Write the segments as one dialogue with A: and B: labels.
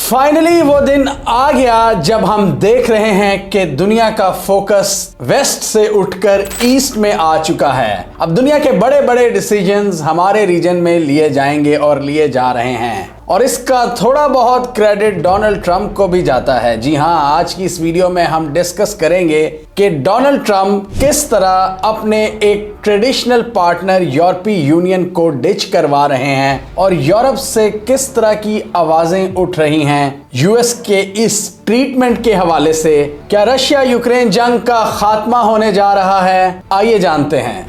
A: Finally वो दिन आ गया जब हम देख रहे हैं कि दुनिया का फोकस वेस्ट से उठकर ईस्ट में आ चुका है। अब दुनिया के बड़े बड़े डिसीजंस हमारे रीजन में लिए जाएंगे और लिए जा रहे हैं, और इसका थोड़ा बहुत क्रेडिट डोनाल्ड ट्रंप को भी जाता है। जी हाँ, आज की इस वीडियो में हम डिस्कस करेंगे कि डोनाल्ड ट्रंप किस तरह अपने एक ट्रेडिशनल पार्टनर यूरोपीय यूनियन को डिच करवा रहे हैं और यूरोप से किस तरह की आवाजें उठ रही हैं यूएस के इस ट्रीटमेंट के हवाले से। क्या रशिया यूक्रेन जंग का खात्मा होने जा रहा है? आइए जानते हैं।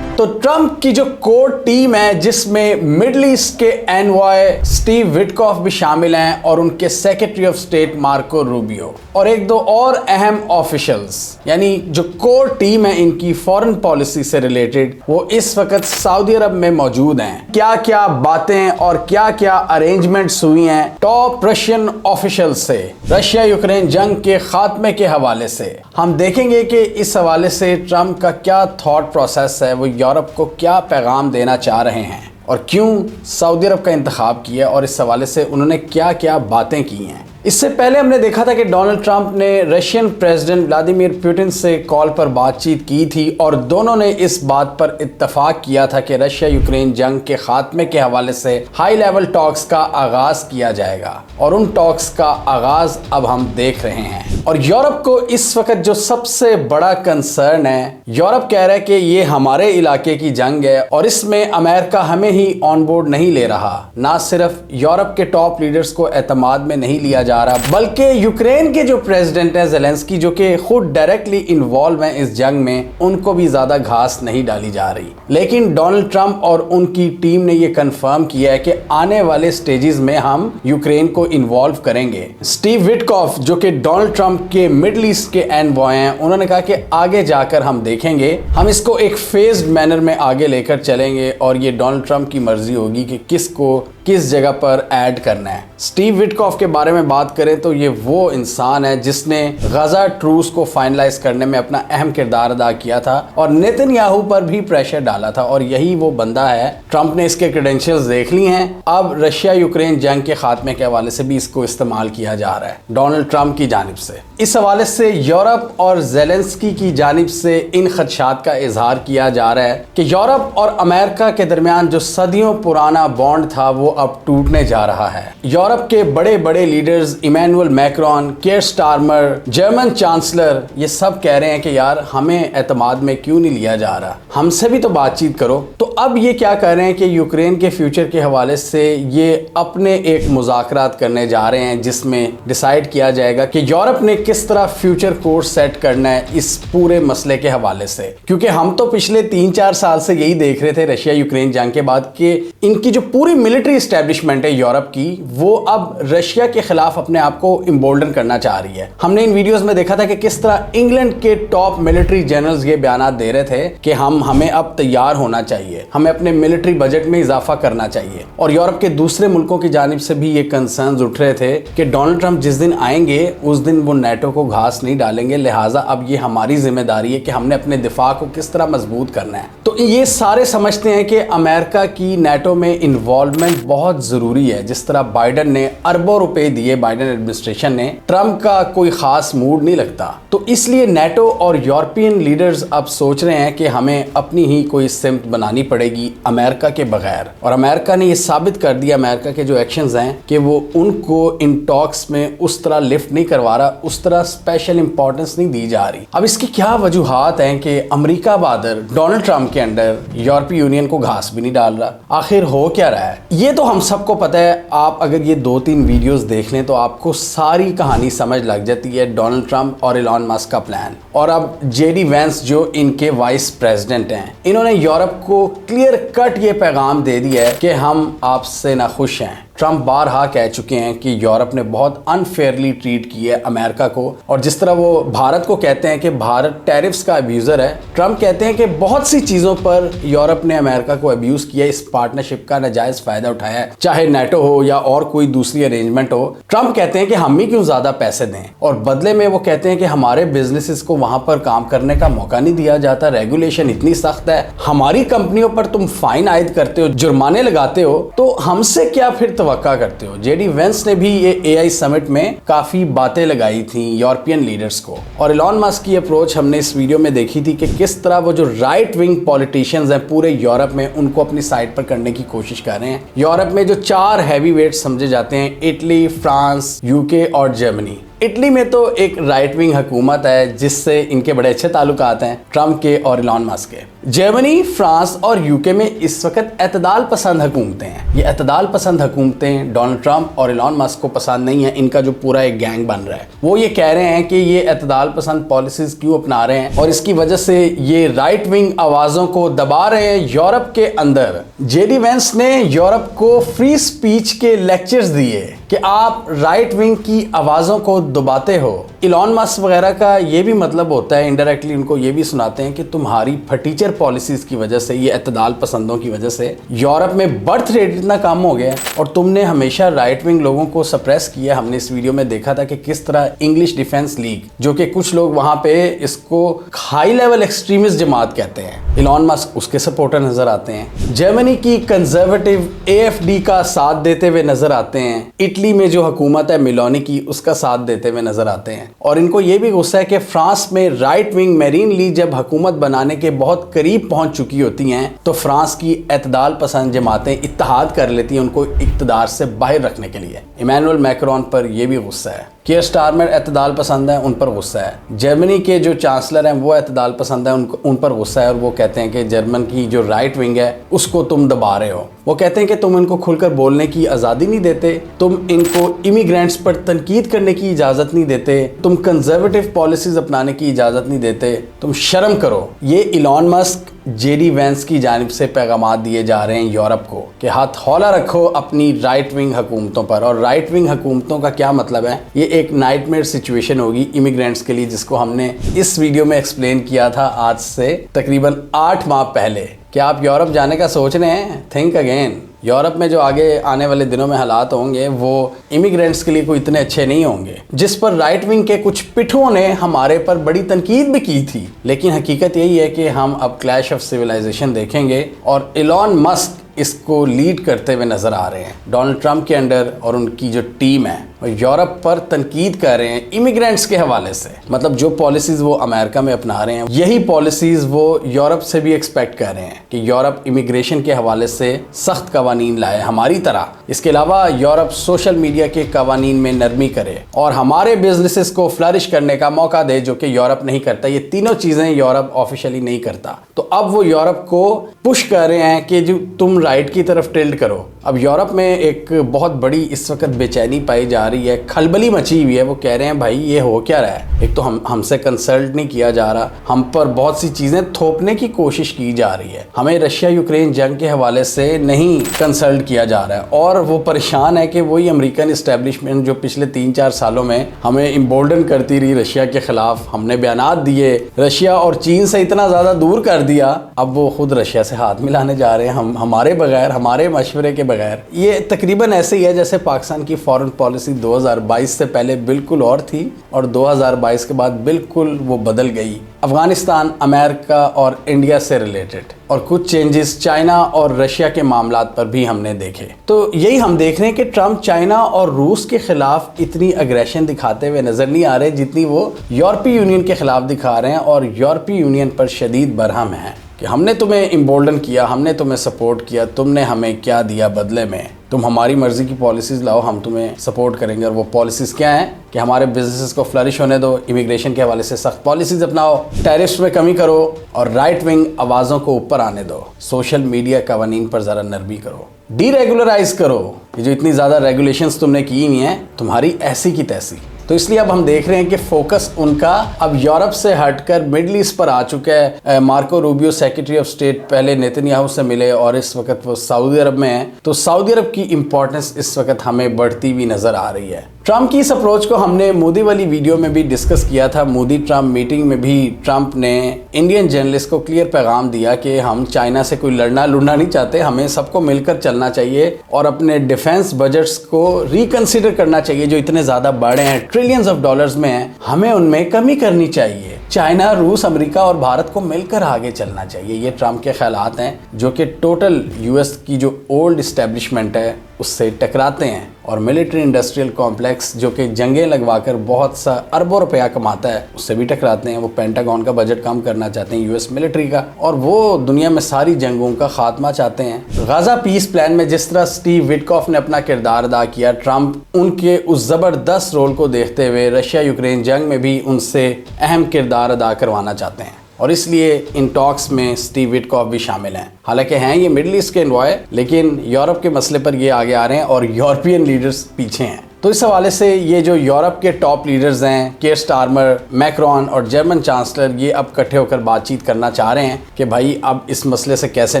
A: तो ट्रंप की जो कोर टीम है, जिसमें मिडल ईस्ट के एनवॉय स्टीव विटकॉफ भी शामिल हैं और उनके secretary of state Marco Rubio और एक दो और अहम ऑफिशियल्स, यानी जो कोर टीम है इनकी फॉरेन पॉलिसी से रिलेटेड, वो इस वक्त सऊदी अरब में मौजूद हैं। क्या क्या बातें और क्या क्या अरेंजमेंट्स हुई हैं टॉप रशियन ऑफिशियल से रशिया यूक्रेन जंग के खात्मे के हवाले से। हम देखेंगे कि इस हवाले से ट्रंप का क्या थॉट प्रोसेस है, वो यूरोप को क्या पैगाम देना चाह रहे हैं और क्यों सऊदी अरब का इंतखाब किया और इस हवाले से उन्होंने क्या क्या बातें की हैं। इससे पहले हमने देखा था कि डोनाल्ड ट्रंप ने रशियन प्रेसिडेंट व्लादिमीर पुतिन से कॉल पर बातचीत की थी और दोनों ने इस बात पर इत्तफाक किया था कि रशिया यूक्रेन जंग के खात्मे के हवाले से हाई लेवल टॉक्स का आगाज किया जाएगा, और उन टॉक्स का आगाज अब हम देख रहे हैं। और यूरोप को इस वक्त जो सबसे बड़ा कंसर्न है, यूरोप कह रहा है कि ये हमारे इलाके की जंग है और इसमें अमेरिका हमें ही ऑन बोर्ड नहीं ले रहा। ना सिर्फ यूरोप के टॉप लीडर्स को एतमाद में नहीं लिया जा रहा, बल्कि यूक्रेन के जो प्रेसिडेंट है ज़ेलेंस्की, जो कि खुद डायरेक्टली इन्वॉल्व हैं इस जंग में, उनको भी ज्यादा घास नहीं डाली जा रही। लेकिन डोनाल्ड ट्रंप और उनकी टीम ने यह कंफर्म किया है कि आने वाले स्टेजेस में हम यूक्रेन को इन्वॉल्व करेंगे। स्टीव विटकॉफ, जो कि डोनाल्ड ट्रंप के मिडल ईस्ट के एनवॉय हैं, उन्होंने कहा कि आगे जाकर हम देखेंगे, हम इसको एक फेज्ड मैनर में आगे लेकर चलेंगे और ये डोनाल्ड ट्रंप की मर्जी होगी कि किसको किस जगह पर ऐड करना है। स्टीव विटकॉफ के बारे में बात करें तो ये वो इंसान है जिसने गजा ट्रूस को फाइनलाइज करने में अपना अहम किरदार अदा किया था और नेतन्याहू पर भी प्रेशर डाला था, और यही वो बंदा है। ट्रंप ने इसके क्रेडेंशियल्स देख ली हैं। अब रशिया यूक्रेन जंग के खात्मे के हवाले से भी इसको इस्तेमाल किया जा रहा है डोनाल्ड ट्रंप की जानिब से। इस हवाले से यूरोप और ज़ेलेंस्की की जानिब से इन खदशात का इजहार किया जा रहा है कि यूरोप और अमेरिका के दरमियान जो सदियों पुराना बॉन्ड था वो अब टूटने जा रहा है। यूरोप के बड़े बड़े leaders Emmanuel Macron, Keir Starmer, German chancellor, ये सब कह रहे हैं कि यार हमें एतमाद में क्यों नहीं लिया जा रहा, हमसे भी तो बातचीत करो। तो अब ये क्या कर रहे हैं कि यूक्रेन के फ्यूचर के हवाले से ये अपने एक मुज़ाकरात करने जा रहे हैं, जिसमें डिसाइड किया जाएगा कि यूरोप ने किस तरह फ्यूचर कोर्स सेट करना है इस पूरे मसले के हवाले से। क्योंकि हम तो पिछले 3-4 साल से यही देख रहे थे रशिया यूक्रेन जंग के बाद कि इनकी जो पूरी मिलिट्री एस्टेब्लिशमेंट है यूरोप की, वो अब रशिया के खिलाफ अपने आप को इम्बोल्डन करना चाह रही है। हमने इन वीडियोस में देखा था कि किस तरह इंग्लैंड के टॉप मिलिट्री जनरल्स ये बयान दे रहे थे कि हमें अब तैयार होना चाहिए, हमें अपने मिलिट्री बजट में इजाफा करना चाहिए। और यूरोप के दूसरे मुल्कों की जानिब से भी ये कंसर्न्स उठ रहे थे कि डोनाल्ड ट्रंप जिस दिन आएंगे उस दिन वो नेटो को घास नहीं डालेंगे, लिहाजा अब ये हमारी जिम्मेदारी है कि हमने अपने दिफा को किस तरह मजबूत करना है। तो ये सारे समझते हैं कि अमेरिका की नेटो में इन्वॉल्वमेंट बहुत जरूरी है। जिस तरह बाइडन ने अरबों रुपए दिए, बाइडन एडमिनिस्ट्रेशन ने, ट्रंप का कोई खास मूड नहीं लगता। तो इसलिए नेटो और यूरोपियन लीडर्स अब सोच रहे हैं कि हमें अपनी ही कोई सिमत बनानी पड़ेगी अमेरिका के बगैर। और अमेरिका ने ये साबित कर दिया, अमेरिका के जो एक्शंस हैं, कि वो उनको इन टॉक्स में उस तरह लिफ्ट नहीं करवा रहा, उस तरह स्पेशल इंपॉर्टेंस नहीं दी जा रही। अब इसकी क्या वजूहात हैं कि अमेरिका बहादुर डोनाल्ड ट्रंप के अंडर यूरोपीय यूनियन को घास भी नहीं डाल रहा? आखिर हो क्या रहा है? ये तो हम सबको पता है। आप अगर ये 2-3 वीडियोस देख लें तो आपको सारी कहानी समझ लग जाती है डोनाल्ड ट्रंप और इलॉन मस्क का प्लान। और अब जेडी वेंस, जो इनके वाइस प्रेसिडेंट हैं, इन्होंने यूरोप को क्लियर कट ये पैगाम दे दिया है कि हम आपसे ना खुश हैं, ट्रम्प बारहा कह चुके हैं कि यूरोप ने बहुत अनफेयरली ट्रीट किया है अमेरिका को, और जिस तरह वो भारत को कहते हैं कि भारत टैरिफ्स का अब्यूज़र है, ट्रम्प कहते हैं कि बहुत सी चीज़ों पर यूरोप ने अमेरिका को अब्यूज़ किया, इस पार्टनरशिप का नाजायज़ फ़ायदा उठाया है, चाहे नेटो हो या और कोई दूसरी अरेंजमेंट हो। ट्रम्प कहते हैं कि हम ही क्यों ज़्यादा पैसे दें, और बदले में वो कहते हैं कि हमारे बिजनेसेस को वहाँ पर काम करने का मौका नहीं दिया जाता, रेगुलेशन इतनी सख्त है, हमारी कंपनियों पर तुम फाइन आयद करते हो, जुर्माने लगाते हो, तो हमसे क्या फिर तवक्का करते हो। जेडी वेंस ने भी ये AI समिट में काफ़ी बातें लगाई थी यूरोपियन लीडर्स को, और इलॉन मस्क की अप्रोच हमने इस वीडियो में देखी थी कि किस तरह वो जो राइट विंग पॉलिटिशियंस हैं पूरे यूरोप में, उनको अपनी साइड पर करने की कोशिश कर रहे हैं। यूरोप में जो 4 हैवी वेट समझे जाते हैं, इटली, फ्रांस, UK और जर्मनी। इटली में तो एक राइट विंग हुकूमत है जिससे इनके बड़े अच्छे ताल्लुकात हैं, ट्रम्प के और इलॉन मस्क के। जर्मनी, फ्रांस और UK में इस वक्त एतदाल पसंद हुकूमतें हैं। ये एतदाल पसंद हुकूमतें डोनाल्ड ट्रम्प और इलॉन मस्क को पसंद नहीं है। इनका जो पूरा एक गैंग बन रहा है, वो ये कह रहे हैं कि ये एतदाल पसंद पॉलिसीज क्यों अपना रहे हैं, और इसकी वजह से ये राइट विंग आवाज़ों को दबा रहे हैं यूरोप के अंदर। जेडी वेंस ने यूरोप को फ्री स्पीच के लेक्चर्स दिए कि आप राइट विंग की आवाज़ों को दबाते हो। इलॉन मस्क वगैरह का ये भी मतलब होता है, इनडायरेक्टली उनको ये भी सुनाते हैं कि तुम्हारी फटीचर पॉलिसीज की वजह से, ये एतदाल पसंदों की वजह से यूरोप में बर्थ रेट इतना कम हो गया, और तुमने हमेशा राइट विंग लोगों को सप्रेस किया। हमने इस वीडियो में देखा था कि किस तरह इंग्लिश डिफेंस लीग, जो कि कुछ लोग वहां पे इसको हाई लेवल एक्सट्रीमिस्ट जमात कहते हैं, इलॉन मस्क उसके सपोर्टर नजर आते हैं। जर्मनी की कंजर्वेटिव AFD का साथ देते हुए नजर आते हैं। इटली में जो हुकूमत है मेलोनी की, उसका साथ देते हुए नजर आते हैं। और इनको ये भी गुस्सा है कि फ्रांस में राइट विंग मेरीन ली जब हुकूमत बनाने के बहुत करीब पहुंच चुकी होती हैं, तो फ्रांस की एतदाल पसंद जमातें इत्तेहाद कर लेती हैं उनको इक़्तिदार से बाहर रखने के लिए। इमैनुअल मैक्रोन पर यह भी गुस्सा है। कियर स्टारमर एतदाल पसंद है, उन पर गुस्सा है। जर्मनी के जो चांसलर हैं वो एतदाल पसंद है, उन पर गुस्सा है, और वो कहते हैं कि जर्मन की जो राइट विंग है उसको तुम दबा रहे हो। वो कहते हैं कि तुम इनको खुलकर बोलने की आज़ादी नहीं देते, तुम इनको इमिग्रेंट्स पर तनकीद करने की इजाज़त नहीं देते, तुम कंजर्वेटिव पॉलिसीज़ अपनाने की इजाज़त नहीं देते, तुम शर्म करो। ये इलॉन मस्क, जेडी वेंस की जानिब से पैगाम दिए जा रहे हैं यूरोप को कि हाथ हौला रखो अपनी राइट विंग हुकूमतों पर। और राइट विंग हुकूमतों का क्या मतलब है, ये एक नाइटमेयर सिचुएशन होगी इमिग्रेंट्स के लिए, जिसको हमने इस वीडियो में एक्सप्लेन किया था आज से तकरीबन 8 माह पहले। क्या आप यूरोप जाने का सोच रहे हैं? Think again. यूरोप में जो आगे आने वाले दिनों में हालात होंगे वो इमिग्रेंट्स के लिए कोई इतने अच्छे नहीं होंगे, जिस पर राइट विंग के कुछ पिठुओं ने हमारे पर बड़ी तनकीद भी की थी। लेकिन हकीकत यही है कि हम अब क्लैश ऑफ सिविलाइजेशन देखेंगे, और इलॉन मस्क इसको लीड करते हुए नजर आ रहे हैं। डोनाल्ड ट्रम्प के अंडर और उनकी जो टीम है वो यूरोप पर तनकीद कर रहे हैं इमिग्रेंट्स के हवाले से। मतलब जो पॉलिसीज वो अमेरिका में अपना रहे हैं, यही पॉलिसीज वो यूरोप से भी एक्सपेक्ट कर रहे हैं कि यूरोप इमिग्रेशन के हवाले से सख्त कवानीन लाए हमारी तरह। इसके अलावा यूरोप सोशल मीडिया के कवानीन में नरमी करे और हमारे बिजनेसेस को फ्लरिश करने का मौका दे, जो कि यूरोप नहीं करता। ये तीनों चीजें यूरोप ऑफिशियली नहीं करता। तो अब वो यूरोप को पुश कर रहे हैं कि जो तुम राइट की तरफ टिल्ट करो। अब यूरोप में एक बहुत बड़ी इस वक्त बेचैनी पाई जा रही है, खलबली मची हुई है। वो कह रहे हैं भाई ये हो क्या रहा है, एक तो हमसे कंसल्ट नहीं किया जा रहा, हम पर बहुत सी चीजें थोपने की कोशिश की जा रही है, हमें रशिया यूक्रेन जंग के हवाले से नहीं कंसल्ट किया जा रहा है। और वो परेशान है कि वही अमेरिकन इस्टेब्लिशमेंट जो पिछले 3-4 सालों में हमें इम्बोल्डन करती रही रशिया के खिलाफ, हमने बयानात दिए, रशिया और चीन से इतना ज्यादा दूर कर दिया, अब वो खुद रशिया से हाथ मिलाने जा रहे हैं, हमारे बगैर, हमारे मशवरे के बगैर। ये तकरीबन ऐसे ही है जैसे पाकिस्तान की फॉरेन पॉलिसी 2022 से पहले बिल्कुल और थी और 2022 के बाद बिल्कुल वो बदल गई। अफगानिस्तान, अमेरिका और इंडिया से रिलेटेड और कुछ चेंजेस चाइना और रशिया के मामलात पर भी हमने देखे। तो यही हम देख रहे हैं कि ट्रम्प चाइना और रूस के खिलाफ इतनी अग्रेशन दिखाते हुए नजर नहीं आ रहे जितनी वो यूरोपीय यूनियन के खिलाफ दिखा रहे हैं, और यूरोपीय यूनियन पर शदीद बरहम है कि हमने तुम्हें इम्बोल्डन किया, हमने तुम्हें सपोर्ट किया, तुमने हमें क्या दिया बदले में, तुम हमारी मर्जी की पॉलिसीज़ लाओ, हम तुम्हें सपोर्ट करेंगे। और वो पॉलिसीज़ क्या हैं कि हमारे बिजनेसेस को फ्लरिश होने दो, इमिग्रेशन के हवाले से सख्त पॉलिसीज़ अपनाओ, टैरिफ्स में कमी करो और राइट विंग आवाज़ों को ऊपर आने दो, सोशल मीडिया कवानीन पर ज़रा नरमी करो, डीरेगुलराइज करो। ये जो इतनी ज़्यादा रेगुलेशंस तुमने की हुई हैं, तुम्हारी ऐसी की तैसी। تو اس لیے اب ہم دیکھ رہے ہیں کہ فوکس ان کا اب یورپ سے ہٹ کر مڈل ایسٹ پر آ چکا ہے. Marco Rubio secretary of state پہلے نیتنیاہو سے ملے اور اس وقت وہ سعودی عرب میں ہیں. تو سعودی عرب کی امپورٹنس اس وقت ہمیں بڑھتی ہوئی نظر آ رہی ہے. ٹرمپ کی اس اپروچ کو ہم نے مودی والی ویڈیو میں بھی ڈسکس کیا تھا. مودی ٹرمپ میٹنگ میں بھی ٹرمپ نے انڈین جرنلسٹ کو کلیئر پیغام دیا کہ ہم چائنا سے کوئی لڑنا نہیں چاہتے, ہمیں سب کو مل کر چلنا چاہیے اور اپنے ڈیفنس بجٹس کو ریکنسیڈر کرنا چاہیے جو اتنے زیادہ بڑے ہیں, ٹریلینز آف ڈالرز میں ہیں, ہمیں ان میں کمی کرنی چاہیے. چائنا, روس, امریکہ اور بھارت کو مل کر آگے چلنا چاہیے. یہ ٹرمپ کے خیالات ہیں جو کہ ٹوٹل یو ایس کی جو اولڈ اسٹیبلشمنٹ ہے اس سے ٹکراتے ہیں, اور ملٹری انڈسٹریل کمپلیکس جو کہ جنگیں لگوا کر بہت سا اربوں روپیہ کماتا ہے اس سے بھی ٹکراتے ہیں. وہ پینٹاگون کا بجٹ کم کرنا چاہتے ہیں یو ایس ملٹری کا, اور وہ دنیا میں ساری جنگوں کا خاتمہ چاہتے ہیں. غزہ پیس پلان میں جس طرح سٹیو وٹکاف نے اپنا کردار ادا کیا, ٹرمپ ان کے اس زبردست رول کو دیکھتے ہوئے رشیا یوکرین جنگ میں بھی ان سے اہم کردار ادا کروانا چاہتے ہیں, اور اس لیے ان ٹاکس میں سٹیو وٹکاف بھی شامل ہیں. حالانکہ ہیں یہ مڈل ایسٹ کے انوائے, لیکن یورپ کے مسئلے پر یہ آگے آ رہے ہیں اور یورپین لیڈرز پیچھے ہیں. تو اس حوالے سے یہ جو یورپ کے ٹاپ لیڈرز ہیں, کیئر سٹارمر, میکرون اور جرمن چانسلر, یہ اب اکٹھے ہو کر بات چیت کرنا چاہ رہے ہیں کہ بھائی اب اس مسئلے سے کیسے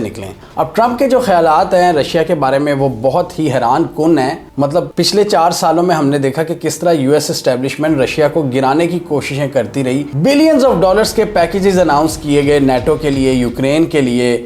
A: نکلیں. اب ٹرمپ کے جو خیالات ہیں رشیا کے بارے میں وہ بہت ہی حیران کن ہیں. مطلب پچھلے 4 سالوں میں ہم نے دیکھا کہ کس طرح یو ایس اسٹیبلشمنٹ رشیا کو گرانے کی کوششیں کرتی رہی. بلینز آف ڈالرز کے پیکیجز اناؤنس کیے گئے نیٹو کے لیے, یوکرین کے لیے.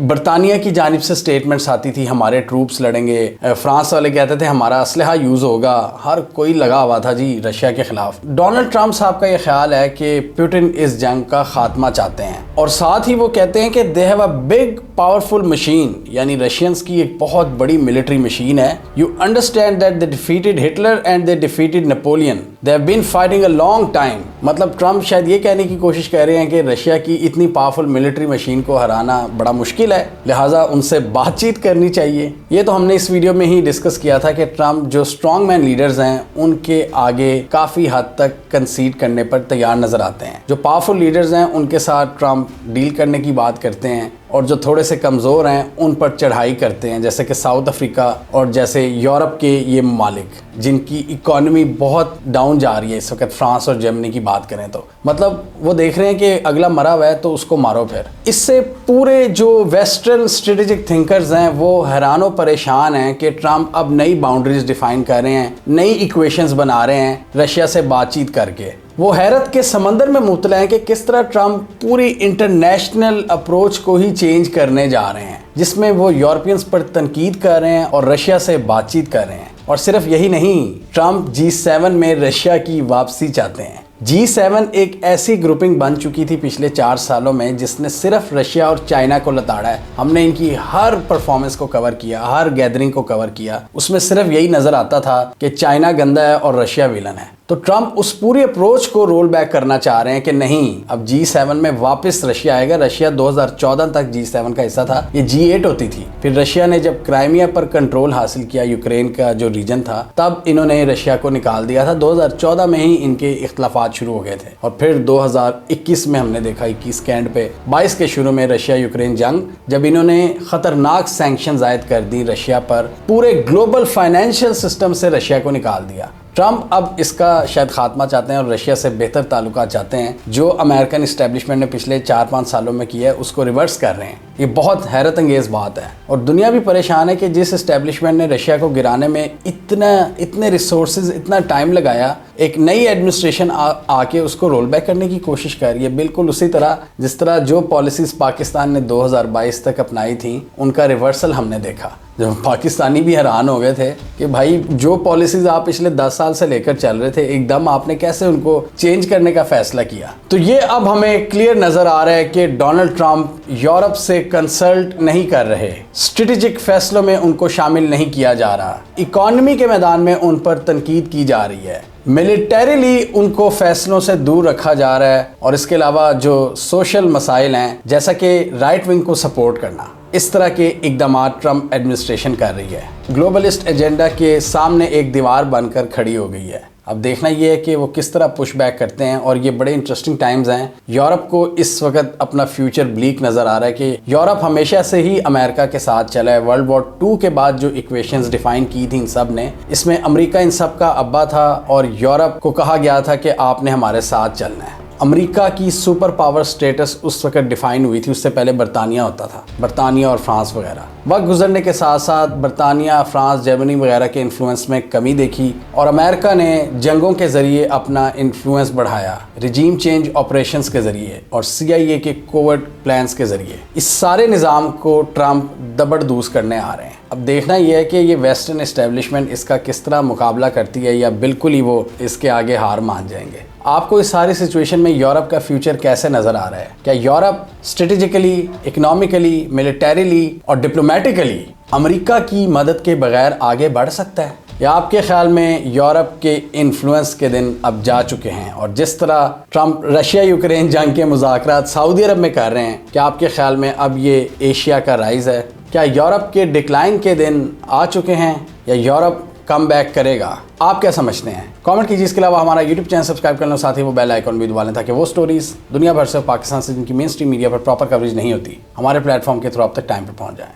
A: برطانیہ کی جانب سے سٹیٹمنٹس آتی تھی ہمارے ٹروپس لڑیں گے, فرانس والے کہتے تھے ہمارا اسلحہ یوز ہوگا. ہر کوئی لگا ہوا تھا جی رشیا کے خلاف. ڈونلڈ ٹرمپ صاحب کا یہ خیال ہے کہ پوٹن اس جنگ کا خاتمہ چاہتے ہیں, اور ساتھ ہی وہ کہتے ہیں کہ they have a big powerful machine, یعنی رشینز کی ایک بہت بڑی ملٹری مشین ہے. You understand that they defeated Hitler and they defeated Napoleon, they have been fighting a long time. مطلب ٹرمپ شاید یہ کہنے کی کوشش کر رہے ہیں کہ رشیا کی اتنی پاورفل ملٹری مشین کو ہرانا بڑا مشکل ہے, لہٰذا ان سے بات چیت کرنی چاہیے. یہ تو ہم نے اس ویڈیو میں ہی ڈسکس کیا تھا کہ ٹرمپ جو اسٹرانگ مین لیڈرز ہیں ان کے آگے کافی حد تک کنسیڈ کرنے پر تیار نظر آتے ہیں. جو پاورفل لیڈرز ہیں ان کے ساتھ ٹرمپ ڈیل کرنے کی بات کرتے ہیں, اور جو تھوڑے سے کمزور ہیں ان پر چڑھائی کرتے ہیں, جیسے کہ ساؤتھ افریقہ اور جیسے یورپ کے یہ ممالک جن کی اکانومی بہت ڈاؤن جا رہی ہے اس وقت. فرانس اور جرمنی کی بات کریں تو مطلب وہ دیکھ رہے ہیں کہ اگلا مرا ہوا ہے تو اس کو مارو پھر. اس سے پورے جو ویسٹرن اسٹریٹجک تھنکرز ہیں وہ حیران و پریشان ہیں کہ ٹرمپ اب نئی باؤنڈریز ڈیفائن کر رہے ہیں, نئی ایکویشنز بنا رہے ہیں رشیا سے بات چیت کر کے. وہ حیرت کے سمندر میں مبتلا ہیں کہ کس طرح ٹرمپ پوری انٹرنیشنل اپروچ کو ہی چینج کرنے جا رہے ہیں, جس میں وہ یورپینز پر تنقید کر رہے ہیں اور رشیا سے بات چیت کر رہے ہیں. اور صرف یہی نہیں, ٹرمپ G7 میں رشیا کی واپسی چاہتے ہیں. G7 ایک ایسی گروپنگ بن چکی تھی پچھلے 4 سالوں میں جس نے صرف رشیا اور چائنا کو لتاڑا ہے. ہم نے ان کی ہر پرفارمنس کو کور کیا, ہر گیدرنگ کو کور کیا, اس میں صرف یہی نظر آتا تھا کہ چائنا گندا ہے اور رشیا ویلن ہے. تو ٹرمپ اس پوری اپروچ کو رول بیک کرنا چاہ رہے ہیں کہ نہیں, اب G7 میں واپس رشیا آئے گا. رشیا 2014 تک G7 کا حصہ تھا, یہ G8 ہوتی تھی. پھر رشیا نے جب کرائمیا پر کنٹرول حاصل کیا, یوکرین کا جو ریجن تھا, تب انہوں نے رشیا کو نکال دیا تھا. 2014 میں ہی ان کے اختلافات شروع ہو گئے تھے, اور پھر 2021 میں ہم نے دیکھا 21 کے اینڈ پہ 22 کے شروع میں رشیا یوکرین جنگ, جب انہوں نے خطرناک سینکشنز عائد کر دی رشیا پر, پورے گلوبل فائنینشیل سسٹم سے رشیا کو نکال دیا. ٹرمپ اب اس کا شاید خاتمہ چاہتے ہیں اور رشیا سے بہتر تعلقات چاہتے ہیں. جو امریکن اسٹیبلشمنٹ نے پچھلے 4-5 سالوں میں کیا ہے اس کو ریورس کر رہے ہیں. یہ بہت حیرت انگیز بات ہے, اور دنیا بھی پریشان ہے کہ جس اسٹیبلشمنٹ نے رشیا کو گرانے میں اتنے ریسورسز, اتنا ٹائم لگایا, ایک نئی ایڈمنسٹریشن آ کے اس کو رول بیک کرنے کی کوشش کر رہی ہے. بالکل اسی طرح جس طرح جو پالیسیز پاکستان نے 2022 تک اپنائی تھیں ان کا ریورسل ہم نے دیکھا. جب پاکستانی بھی حیران ہو گئے تھے کہ بھائی جو پالیسیز آپ پچھلے 10 سال سے لے کر چل رہے تھے, ایک دم آپ نے کیسے ان کو چینج کرنے کا فیصلہ کیا. تو یہ اب ہمیں کلیئر نظر آ رہا ہے کہ ڈونلڈ ٹرمپ یورپ سے کنسلٹ نہیں کر رہے, اسٹریٹجک فیصلوں میں ان کو شامل نہیں کیا جا رہا, اکانومی کے میدان میں ان پر تنقید کی جا رہی ہے, ملیٹریلی ان کو فیصلوں سے دور رکھا جا رہا ہے, اور اس کے علاوہ جو سوشل مسائل ہیں جیسا کہ رائٹ ونگ کو سپورٹ کرنا, اس طرح کے اقدامات ٹرمپ ایڈمنسٹریشن کر رہی ہے. گلوبلسٹ ایجنڈا کے سامنے ایک دیوار بن کر کھڑی ہو گئی ہے. اب دیکھنا یہ ہے کہ وہ کس طرح پش بیک کرتے ہیں، اور یہ بڑے انٹرسٹنگ ٹائمز ہیں۔ یورپ کو اس وقت اپنا فیوچر بلیک نظر آ رہا ہے کہ یورپ ہمیشہ سے ہی امریکہ کے ساتھ چلا ہے۔ ورلڈ وار 2 کے بعد جو ایکویشنز ڈیفائن کی تھیں ان سب نے، اس میں امریکہ ان سب کا ابا تھا اور یورپ کو کہا گیا تھا کہ آپ نے ہمارے ساتھ چلنا ہے۔ امریکہ کی سپر پاور سٹیٹس اس وقت ڈیفائن ہوئی تھی، اس سے پہلے برطانیہ ہوتا تھا، برطانیہ اور فرانس وغیرہ۔ وقت گزرنے کے ساتھ ساتھ برطانیہ، فرانس، جرمنی وغیرہ کے انفلوئنس میں کمی دیکھی اور امریکہ نے جنگوں کے ذریعے اپنا انفلوئنس بڑھایا، رجیم چینج آپریشنز کے ذریعے اور CIA کے کوورٹ پلانز کے ذریعے۔ اس سارے نظام کو ٹرمپ دبڑ دوز کرنے آ رہے ہیں۔ اب دیکھنا یہ ہے کہ یہ ویسٹرن اسٹیبلشمنٹ اس کا کس طرح مقابلہ کرتی ہے، یا بالکل ہی وہ اس کے آگے ہار مان جائیں گے۔ آپ کو اس ساری سچویشن میں یورپ کا فیوچر کیسے نظر آ رہا ہے؟ کیا یورپ اسٹریٹجیکلی، اکنامکلی، ملیٹریلی اور ڈپلومیٹکلی امریکہ کی مدد کے بغیر آگے بڑھ سکتا ہے، یا آپ کے خیال میں یورپ کے انفلوئنس کے دن اب جا چکے ہیں؟ اور جس طرح ٹرمپ رشیا یوکرین جنگ کے مذاکرات سعودی عرب میں کر رہے ہیں، کیا آپ کے خیال میں اب یہ ایشیا کا رائز ہے؟ کیا یورپ کے ڈکلائن کے دن آ چکے ہیں، یا یورپ کم بیک کرے گا؟ آپ کیا سمجھتے ہیں؟ کامنٹ کیجیے۔ اس کے علاوہ ہمارا یوٹیوب چینل سبسکرائب کر لیں، ساتھ ہی وہ بیل آئیکن بھی دبا لیں تاکہ وہ سٹوریز دنیا بھر سے، پاکستان سے جن کی مین اسٹریم میڈیا پر پراپر کوریج نہیں ہوتی، ہمارے پلیٹ فارم کے تھرو آپ تک ٹائم پہ پہنچ جائیں۔